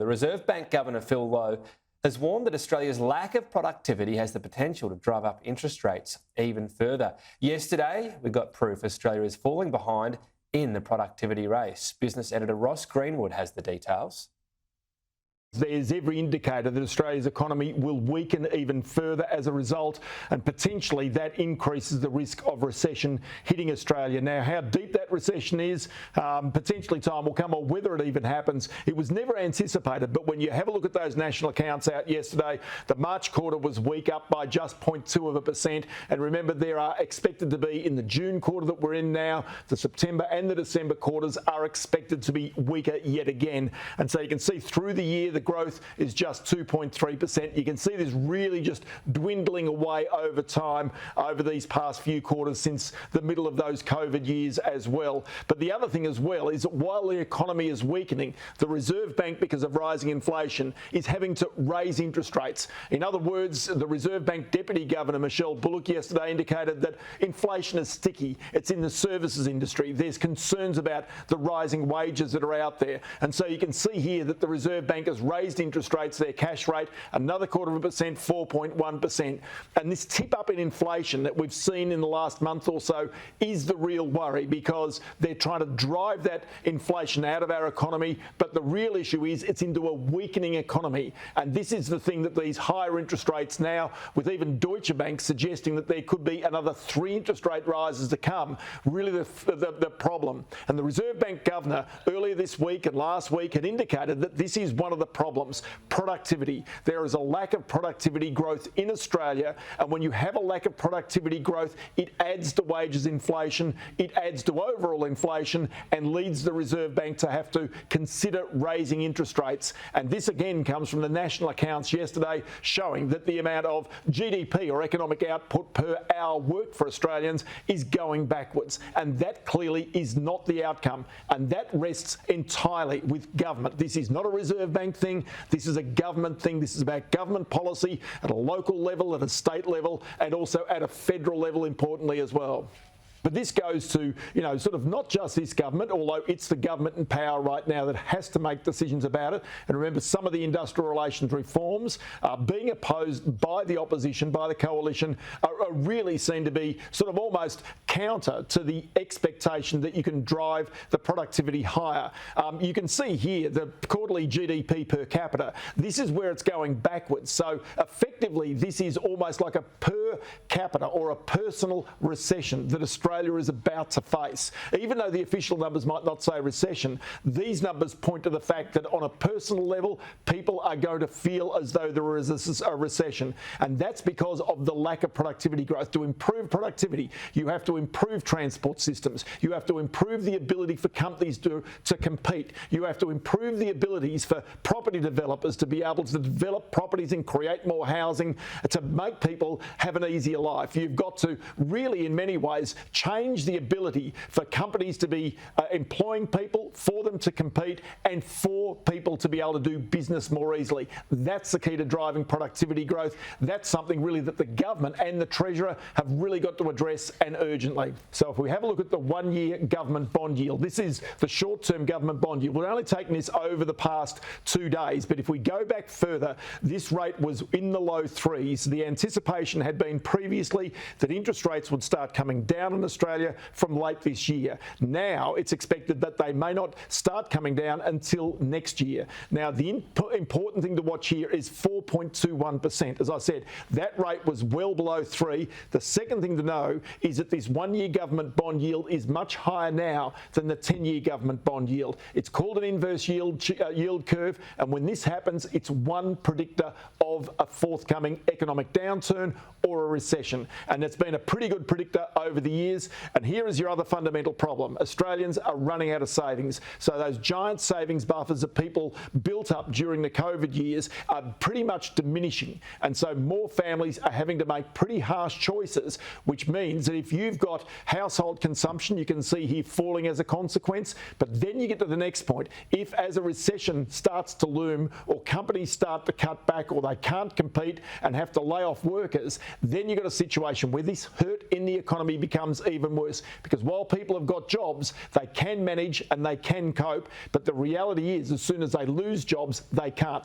The Reserve Bank Governor Phil Lowe has warned that Australia's lack of productivity has the potential to drive up interest rates even further. Yesterday, we got proof Australia is falling behind in the productivity race. Business Editor Ross Greenwood has the details. There's every indicator that Australia's economy will weaken even further as a result, and potentially that increases the risk of recession hitting Australia. Now, how deep that recession is, potentially time will come, or whether it even happens, it was never anticipated. But when you have a look at those national accounts out yesterday, the March quarter was weak, up by just 0.2%. And remember, there are expected to be in the June quarter that we're in now, the September and the December quarters are expected to be weaker yet again. And so you can see through the year, the growth is just 2.3%. You can see this really just dwindling away over time over these past few quarters since the middle of those COVID years as well. But the other thing as well is that while the economy is weakening, the Reserve Bank, because of rising inflation, is having to raise interest rates. In other words, the Reserve Bank Deputy Governor Michelle Bullock yesterday indicated that inflation is sticky. It's in the services industry. There's concerns about the rising wages that are out there. And so you can see here that the Reserve Bank has raised interest rates, their cash rate, another 0.25%, 4.1%. And this tip up in inflation that we've seen in the last month or so is the real worry, because they're trying to drive that inflation out of our economy. But the real issue is it's into a weakening economy. And this is the thing that these higher interest rates now, with even Deutsche Bank suggesting that there could be another 3 interest rate rises to come, really the problem. And the Reserve Bank Governor earlier this week and last week had indicated that this is one of the problems: productivity. There is a lack of productivity growth in Australia, and when you have a lack of productivity growth, it adds to wages inflation, it adds to overall inflation, and leads the Reserve Bank to have to consider raising interest rates. And this again comes from the national accounts yesterday, showing that the amount of GDP, or economic output per hour worked for Australians, is going backwards. And that clearly is not the outcome, and that rests entirely with government. This is not a Reserve Bank thing. This is a government thing. This is about government policy at a local level, at a state level, and also at a federal level, importantly as well. But this goes to, sort of not just this government, although it's the government in power right now that has to make decisions about it. And remember, some of the industrial relations reforms being opposed by the opposition, by the coalition, are really seen to be sort of almost counter to the expectation that you can drive the productivity higher. You can see here the quarterly GDP per capita. This is where it's going backwards. So effectively, this is almost like a per capita or a personal recession that Australia is about to face. Even though the official numbers might not say recession, these numbers point to the fact that on a personal level, people are going to feel as though there is a recession. And that's because of the lack of productivity growth. To improve productivity, you have to improve transport systems. You have to improve the ability for companies to compete. You have to improve the abilities for property developers to be able to develop properties and create more housing to make people have an easier life. You've got to really, in many ways, change the ability for companies to be employing people, for them to compete, and for people to be able to do business more easily. That's the key to driving productivity growth. That's something really that the government and the Treasurer have really got to address, and urgently. So if we have a look at the 1-year government bond yield, this is the short-term government bond yield. We're only taking this over the past 2 days, but if we go back further, this rate was in the low 3s. The anticipation had been previously that interest rates would start coming down in Australia from late this year. Now it's expected that they may not start coming down until next year. Now the important thing to watch here is 4.21%. As I said, that rate was well below 3. The second thing to know is that this 1-year government bond yield is much higher now than the 10-year government bond yield. It's called an inverse yield curve, and when this happens, it's one predictor of a forthcoming economic downturn or a recession. And it's been a pretty good predictor over the years. And here is your other fundamental problem. Australians are running out of savings. So those giant savings buffers that people built up during the COVID years are pretty much diminishing. And so more families are having to make pretty harsh choices, which means that if you've got household consumption, you can see here falling as a consequence. But then you get to the next point. If as a recession starts to loom, or companies start to cut back, or they can't compete and have to lay off workers, then you've got a situation where this hurt in the economy becomes even worse. Because while people have got jobs, they can manage and they can cope, but the reality is as soon as they lose jobs, they can't.